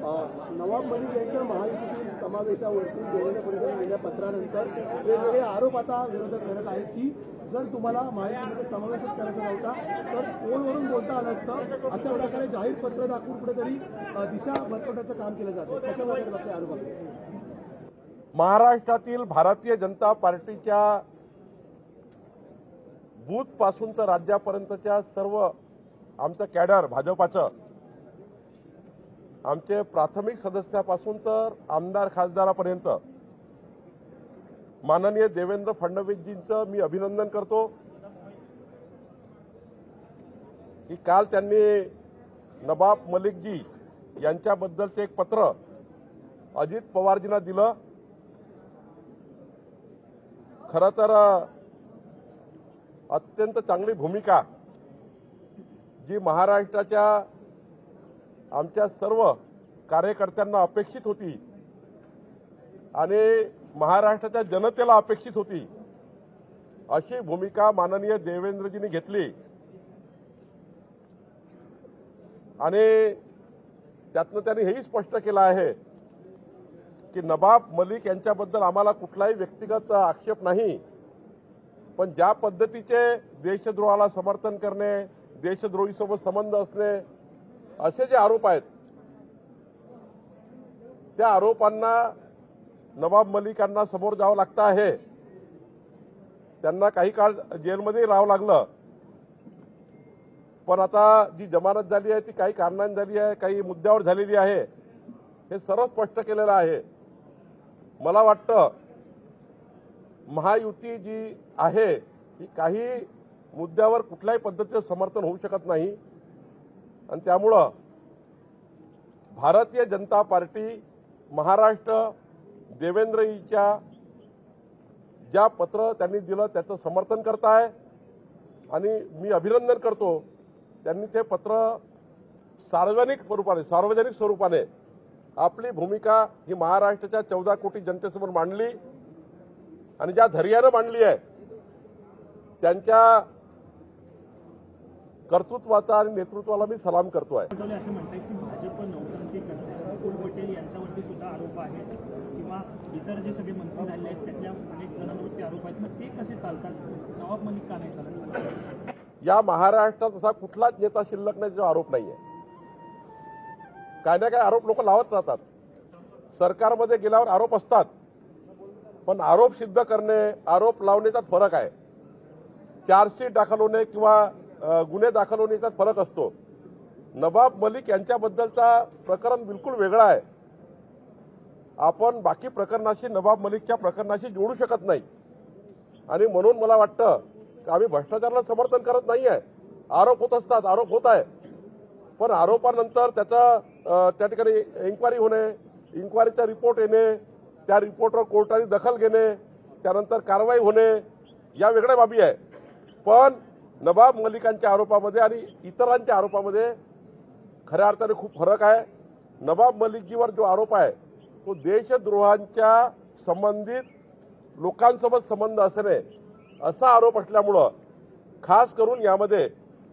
नवाब मलिक यांच्या महायुतीतील समावेशावरती देवेंद्र फडणवीस लिहिलेल्या पत्रानंतर वेगवेगळे आरोप आता विरोधक करत आहेत की जर तुम्हाला महायुतीमध्ये समावेशच करायचा नव्हता तर फोनवरून बोलता आलं असतं, अशा प्रकारे जाहीर पत्र दाखवून कुठेतरी दिशा भटकवण्याचं काम केलं जातं. कशा प्रकारे बघते आरोप? महाराष्ट्रातील भारतीय जनता पार्टीच्या बूथ पासून तर राज्यापर्यंतच्या सर्व आमचं कॅडर भाजपाचं, आमचे प्राथमिक सदस्यापासून तर आमदार खासदारापर्यंत माननीय देवेंद्र फडणवीसजींचं मी अभिनंदन करतो की काल त्यांनी नवाब मलिकजी यांच्याबद्दलचे एक पत्र अजित पवारजींना दिलं. खरं तर अत्यंत चांगली भूमिका जी महाराष्ट्राच्या आमच्या सर्व कार्यकर्त्यांना अपेक्षित होती आणि महाराष्ट्राच्या जनतेला अपेक्षित होती, अशी भूमिका माननीय देवेंद्रजींनी घेतली आणि त्यातनं त्यांनी हेही स्पष्ट केलं आहे की नवाब मलिक यांच्याबद्दल आम्हाला कुठलाही व्यक्तिगत आक्षेप नाही, पण ज्या पद्धतीचे देशद्रोहाला समर्थन करणे, देशद्रोहीसोबत संबंध असणे असे जे आरोप आहेत, त्या आरोपांना नवाब मलिकांना समोर जावं लागतं आहे. त्यांना काही काळ जेलमध्ये राहावं लागलं, पण आता जी जमानत झाली आहे ती काही कारणांनी झाली आहे, काही मुद्द्यावर झालेली आहे. हे सर्व स्पष्ट केलेलं आहे. मला वाटतं महायुती जी आहे ती काही मुद्द्यावर कुठल्याही पद्धतीचं समर्थन होऊ शकत नाही आणि त्यामुळं भारतीय जनता पार्टी महाराष्ट्र देवेंद्रजींच्या ज्या पत्र त्यांनी दिलं त्याचं समर्थन करत आहे आणि मी अभिनंदन करतो. त्यांनी ते पत्र सार्वजनिक स्वरूपाने आपली भूमिका ही महाराष्ट्राच्या 14 कोटी जनतेसमोर मांडली आणि ज्या धैर्यानं मांडली आहे त्यांच्या कर्तृत्वाचा आणि नेतृत्वाला मी सलाम करतोय. असं म्हणतात की भाजप नौटंकी करते, अतुल पटेल यांच्यावरती सुद्धा आरोप आहेत किंवा इतर जे सगळे मंत्री झाले आहेत त्यातल्या अनेक जणांवरती आरोप आहेत, मग ते कसे चालतात? नवाब मलिक का नाही चालत? या महाराष्ट्रात असा कुठलाच नेता शिल्लक नाही जो आरोप नाहीये. काय ना काय आरोप लोक लावत राहतात. सरकारमध्ये गेल्यावर आरोप असतात, पण आरोप सिद्ध करणे, आरोप लावण्याचा फरक आहे. चार्जशीट दाखल होणे किंवा गुन्हे दाखल होण्याचा फरक असतो. नवाब मलिक यांच्याबद्दलचा प्रकरण बिलकुल वेगळा आहे. आपण बाकी प्रकरणाशी नवाब मलिकच्या प्रकरणाशी जोडू शकत नाही आणि म्हणून मला वाटतं की आम्ही भ्रष्टाचाराला समर्थन करत नाही आहे. आरोप होत असतात, आरोप होत आहे, पण आरोपानंतर त्याचा त्या ठिकाणी इन्क्वायरी होणे, इन्क्वायरीचा रिपोर्ट येणे, त्या रिपोर्टवर कोर्टाने दखल घेणे, त्यानंतर कारवाई होणे या वेगळ्या बाबी आहे. पण नवाब मलिकांच्या आरोपामध्ये आणि इतरांच्या आरोपामध्ये खऱ्या अर्थाने खूप फरक आहे. नवाब मलिकजीवर जो आरोप आहे तो देशद्रोहांच्या संबंधित लोकांसोबत संबंध असणे असा आरोप असल्यामुळं खास करून यामध्ये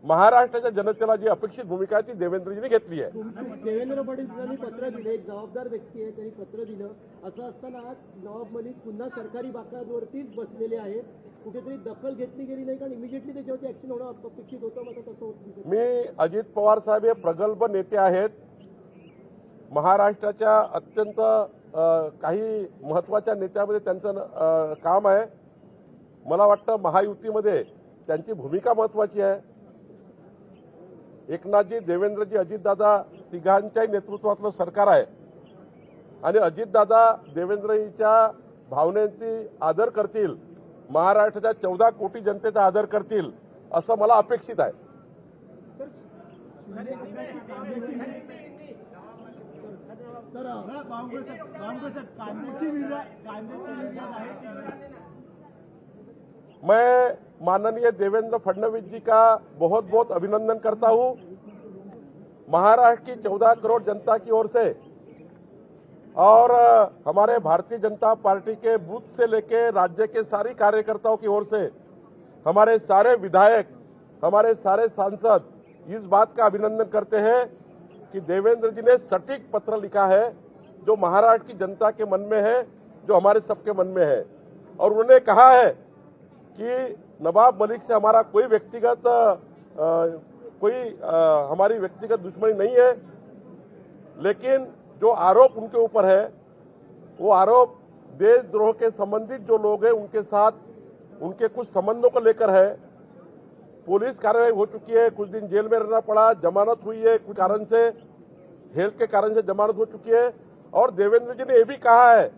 महाराष्ट्राच्या जनतेला जी अपेक्षित भूमिका आहे ती देवेंद्रजींनी घेतली आहे. देवेंद्र फडणवीसांनी पत्र दिलं, एक जबाबदार व्यक्ती आहे, त्यांनी पत्र दिलं. असं असताना आज नवाब मलिक पुन्हा सरकारी बाकांवरतीच बसलेले आहेत. कुठेतरी दखल घेतली गेली नाही, कारण इमिजिएटली त्याच्यावरती ऍक्शन होणं अपेक्षित होतं. मात्र तसं होत दिसत नाही. मी अजित पवार साहेब हे प्रगल्भ नेते आहेत. महाराष्ट्राच्या अत्यंत काही महत्वाच्या नेत्यामध्ये त्यांचं काम आहे. मला वाटतं महायुतीमध्ये त्यांची भूमिका महत्वाची आहे. एकनाथजी, देवेंद्रजी, अजितदादा तिघांच्याही नेतृत्वातलं सरकार आहे आणि अजितदादा देवेंद्रजींच्या भावनेची आदर करतील, महाराष्ट्राच्या 14 कोटी जनतेचा आदर करतील असं मला अपेक्षित आहे. मैं माननीय देवेंद्र फडणवीस जी का बहुत बहुत अभिनंदन करता हूं. महाराष्ट्र की 14 करोड़ जनता की ओर से और हमारे भारतीय जनता पार्टी के बूथ से लेके राज्य के सारी कार्यकर्ताओं की ओर से हमारे सारे विधायक, हमारे सारे सांसद इस बात का अभिनंदन करते हैं कि देवेंद्र जी ने सटीक पत्र लिखा है जो महाराष्ट्र की जनता के मन में है, जो हमारे सबके मन में है। और उन्होंने कहा है कि नवाब मलिक से हमारा कोई व्यक्तिगत हमारी व्यक्तिगत दुश्मनी नहीं है, लेकिन जो आरोप उनके ऊपर है वो आरोप देशद्रोह के संबंधित जो लोग हैं उनके साथ उनके कुछ संबंधों को लेकर है। पुलिस कार्रवाई हो चुकी है, कुछ दिन जेल में रहना पड़ा, जमानत हुई है, कुछ कारण से हेल्थ के कारण से जमानत हो चुकी है। और देवेंद्र जी ने यह भी कहा है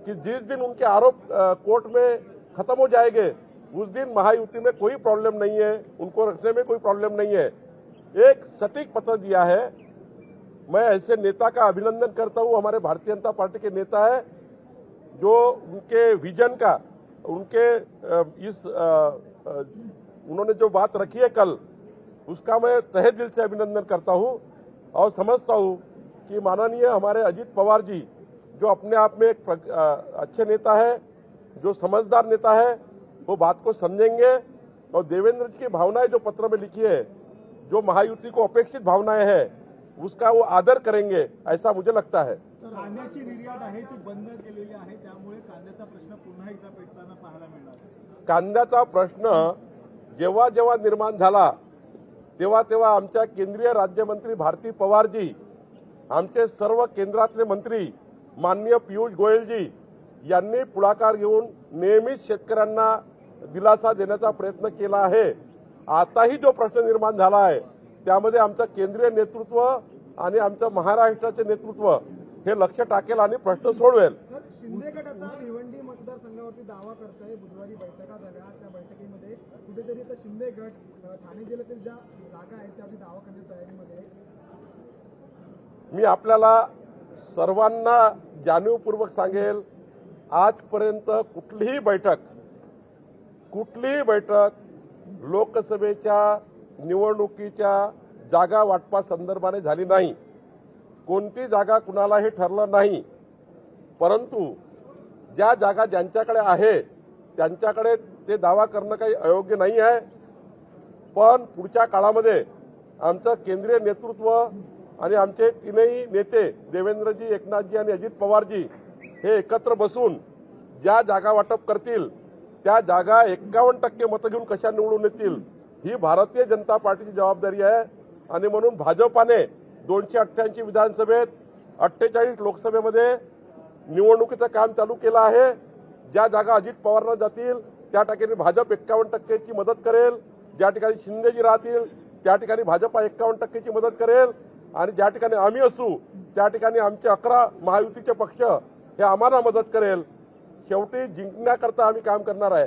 कि जिस दिन उनके आरोप कोर्ट में खत्म हो जाएंगे उस दिन महायुति में कोई प्रॉब्लम नहीं है, उनको रखने में कोई प्रॉब्लम नहीं है। एक सटीक पत्र दिया है। मैं ऐसे नेता का अभिनंदन करता हूं। हमारे भारतीय जनता पार्टी के नेता है जो उनके विजन का, उनके उन्होंने जो बात रखी है कल, उसका मैं तहे दिल से अभिनंदन करता हूं और समझता हूं कि माननीय हमारे अजित पवार जी जो अपने आप में एक अच्छे नेता है, जो समझदार नेता है, वो बात को समझेंगे और देवेंद्र जी की भावनाएं जो पत्र में लिखी है, जो महायुति को अपेक्षित भावनाएं हैं, उसका वो आदर करेंगे, ऐसा मुझे लगता है। कांद्याची निर्यात आहे ती बंद केलेली आहे, त्यामुळे कांद्याचा प्रश्न पुन्हा एकदा पेटताना पाहायला मिळणार। कांद्याचा प्रश्न जेव्हा जेव्हा निर्माण झाला तेव्हा तेव्हा आमच्या केंद्रीय राज्यमंत्री भारती पवारजी, आमचे सर्व केंद्रातले मंत्री माननीय पियुष गोयलजी यांनी पुढाकार घेऊन नेहमीच शेतकऱ्यांना दिलासा देण्याचा प्रयत्न केला आहे। आताही जो प्रश्न निर्माण झाला आहे त्यामध्ये आमचं केंद्रीय नेतृत्व आणि आमचं महाराष्ट्राचे नेतृत्व हे लक्ष टाकेल आणि प्रश्न सोडवेल। शिंदे गट आता भिवंडी मतदारसंघावरती दावा करतोय। बुधवारी बैठका झाल्या, त्या बैठकीमध्ये कुठेतरी आता शिंदे गट ठाणे जिल्ह्यातील ज्या जागा आहेत त्याची दावा करण्याच्या तयारीमध्ये आहे। मी आपल्याला सर्वांना जाणीवपूर्वक सांगेल, आजपर्यंत कुठलीही बैठक लोकसभेच्या निवडणुकीच्या जागा वाटपा संदर्भाने झाली नाही। कोणती जागा कुणालाही ठरलं नाही, परंतु ज्या जागा ज्यांच्याकडे आहे त्यांच्याकडे ते दावा करणं काही अयोग्य नाही आहे। पण पुढच्या काळामध्ये आमचं केंद्रीय नेतृत्व आणि आमचे तीनही नेते देवेंद्रजी, एकनाथजी आणि अजित पवारजी हे एकत्र बसून ज्या जागा वाटप करतील त्या जागा 51% मतं घेऊन कशा निवडून येतील ही भारतीय जनता पार्टीची जबाबदारी आहे। आणि म्हणून भाजपाने 288 विधानसभेत 48 लोकसभेमध्ये निवडणुकीचं काम चालू केलं आहे। ज्या जागा अजित पवारांना जातील त्या ठिकाणी भाजप 51%ची मदत करेल, ज्या ठिकाणी शिंदेजी राहतील त्या ठिकाणी भाजपा 51%ची मदत करेल आणि ज्या ठिकाणी आम्ही असू त्या ठिकाणी आमचे 11 महायुतीचे पक्ष हे आम्हाला मदत करेल। शेवटी जिंकण्याकरता आम्ही काम करणार आहे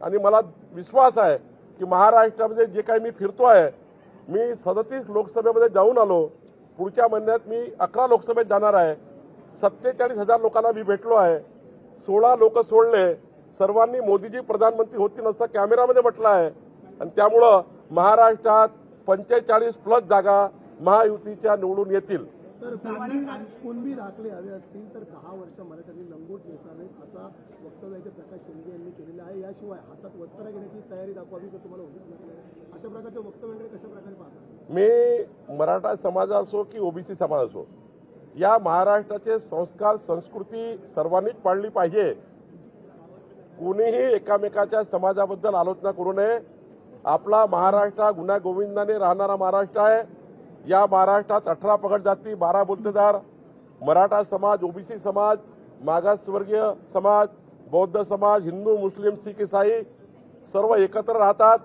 आणि मला विश्वास आहे की महाराष्ट्रामध्ये जे काही मी फिरतोय, मी 37 लोकसभेमध्ये जाऊन आलो, पुढच्या महिन्यात मी 11 लोकसभेत जाणार आहे। 47,000 लोकांना मी भेटलो आहे, 16 लोक सोडले, सर्वांनी मोदीजी प्रधानमंत्री होतील असं कॅमेरामध्ये म्हटलं आहे आणि त्यामुळं महाराष्ट्रात 45+ जागा महायुतीच्या निवडून येतील। सर, कुणबी दाखले हवे असतील तर 10 वर्ष मराठ्यांनी लंगोट नेसावेत असा वक्तव्य प्रकाश शिंदे यांनी केलेलं आहे। याशिवाय हातात वस्त्र घेण्याची तयारी दाखवावी जर तुम्हाला होतीच नाही, अशा प्रकारच्या वक्तव्याकडे कशा प्रकारे पाहता? मी मराठा समाज असो की ओबीसी समाज असो, या महाराष्ट्राचे संस्कार संस्कृती सर्वांनीच पाळली पाहिजे। कोणीही एकामेकाच्या समाजाबद्दल आलोचना करू नये। आपला महाराष्ट्र हा गुन्हा गोविंदाने राहणारा महाराष्ट्र आहे। या महाराष्ट्रात 18 पगड जाती, 12 बोलतेदार, मराठा समाज, ओबीसी समाज, मागासवर्गीय समाज, बौद्ध समाज, हिंदू, मुस्लिम, सिख, ईसाई सर्व एकत्र राहतात।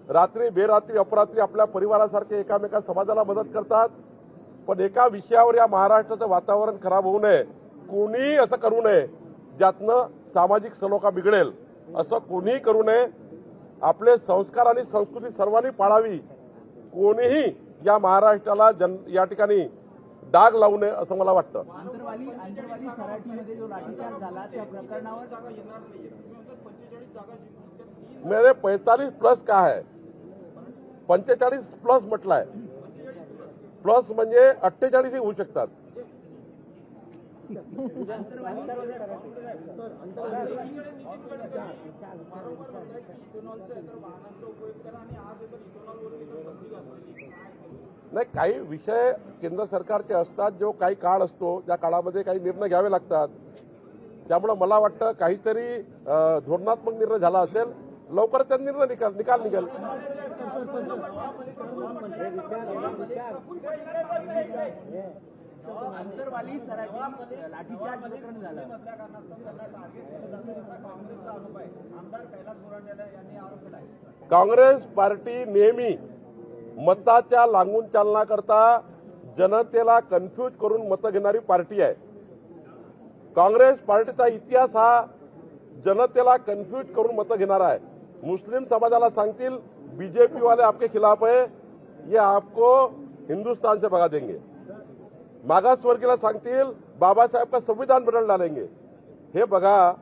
रात्री बेरात्री अपरात्री आपल्या परिवारासारखे एकामेका समाजाला मदत करतात। पण एका विषयावर या महाराष्ट्राचं वातावरण खराब होऊ नये, कोणीही असं करू नये ज्यातनं सामाजिक सलोखा बिघडेल, असं कोणीही करू नये। आपले संस्कार आणि संस्कृती सर्वांनी पाळावी। कोणीही या महाराष्ट्राला या ठिकाणी डाग लावू नये असं मला वाटतं। आंतरवाली सराठीमध्ये जो लाठीचार्ज झाला त्या प्रकरणावर मेरे 45+ का है, 45+ म्हटलाय, प्लस म्हणजे 48 होऊ शकतात। सर अंतर्वाली नाही, काही विषय केंद्र सरकारचे असतात, जो काही काळ असतो त्या काळामध्ये काही निर्णय घ्यावे लागतात. त्यामुळे मला वाटतं काहीतरी धोरणात्मक निर्णय झाला असेल, लवकर त्या निर्णय निकाल निघेल. अंतरवाली सराठी लाठीचार्ज प्रकरण झालं. काँग्रेस पार्टी नेहमी मताच्या लागून चालण्याकरता जनतेला कन्फ्यूज करून मतं घेणारी पार्टी आहे. काँग्रेस पार्टीचा इतिहास हा जनतेला कन्फ्यूज करून मतं घेणारा आहे. मुस्लिम समाजाला सांगतील बीजेपी वाले आपके खिलाफ है, ये आपको हिंदुस्तान से भगा देंगे. मागासवर्गीला सांगतील बाबासाहेब का संविधान बदल डालेंगे. हे बघा,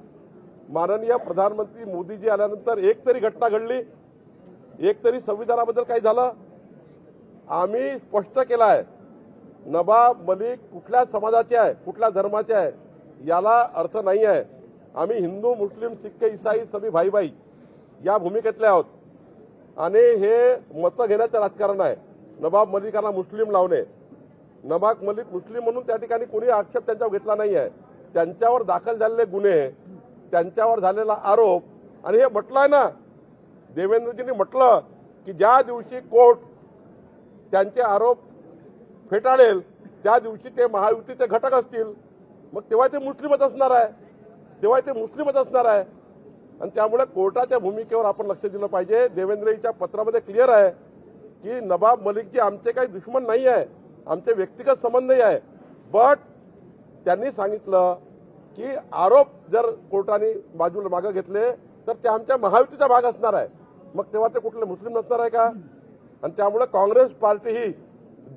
माननीय प्रधानमंत्री मोदीजी आल्यानंतर एक तरी घटना घडली, एक तरी संविधानाबद्दल काही झालं? आम्ही स्पष्ट केलं आहे, नवाब मलिक कुठल्या समाजाचे आहे, कुठल्या धर्माचे आहे याला अर्थ नाही आहे. आम्ही हिंदू, मुस्लिम, सिख, ईसाई सभी भाई भाई या भूमिकेतले आहोत. आणि हे मतं घेण्याचं राजकारण आहे. नवाब मलिकांना मुस्लिम लावणे, नवाब मलिक मुस्लिम म्हणून त्या ठिकाणी कोणी आक्षेप त्यांच्यावर घेतला नाही आहे. त्यांच्यावर दाखल झालेले गुन्हे, त्यांच्यावर झालेला आरोप, आणि हे म्हटलंय ना, देवेंद्रजींनी म्हटलं की ज्या दिवशी कोर्ट त्यांचे आरोप फेटाळेल त्या दिवशी ते महायुतीचे घटक असतील, मग तेव्हा ते मुस्लिमच असणार आहे, तेव्हा ते मुस्लिमच असणार आहे. आणि त्यामुळे कोर्टाच्या भूमिकेवर आपण लक्ष दिलं पाहिजे. देवेंद्रजीच्या पत्रामध्ये क्लिअर आहे की नवाब मलिकजी आमचे काही दुश्मन नाही आहे, आमचे व्यक्तिगत संबंधही आहे. बट त्यांनी सांगितलं की आरोप जर कोर्टाने बाजूला मागे घेतले तर ते आमच्या महायुतीचा भाग असणार आहे, मग तेव्हा ते कुठले मुस्लिम नसणार आहे का? आणि त्यामुळे काँग्रेस पार्टी ही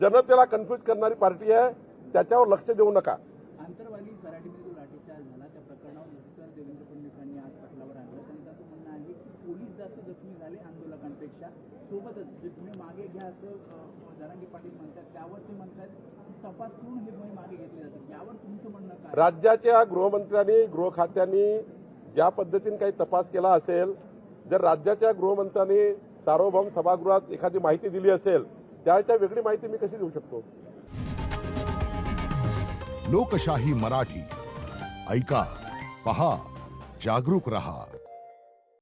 जनतेला कन्फ्यूज करणारी पार्टी आहे, त्याच्यावर लक्ष देऊ नका. अंतरवाली सराठीमध्ये जो लाठीचार्ज झाला त्या प्रकरणावर उत्तर देवेंद्र फडणवीसांनी आज पटलावर आणलं. त्यांचं असं म्हणणं आहे की पोलीस जास्त जखमी झाले आंदोलकांपेक्षा. सोबतच जे गुन्हे मागे घ्या असं जरांगे पाटील म्हणतात, त्यावर ते म्हणतात तपास करून हे गुन्हे मागे घेतले जातात. यावर तुमचं म्हणणं काय? राज्याच्या गृहमंत्र्यांनी, गृह खात्यांनी ज्या पद्धतीने काही तपास केला असेल, जर राज्याच्या गृहमंत्र्यांनी सार्वभौम सभागृहात एखादी माहिती दिली असेल, त्याच्या वेगळी माहिती मी कशी देऊ शकतो? लोकशाही मराठी ऐका, पहा, जागरूक रहा.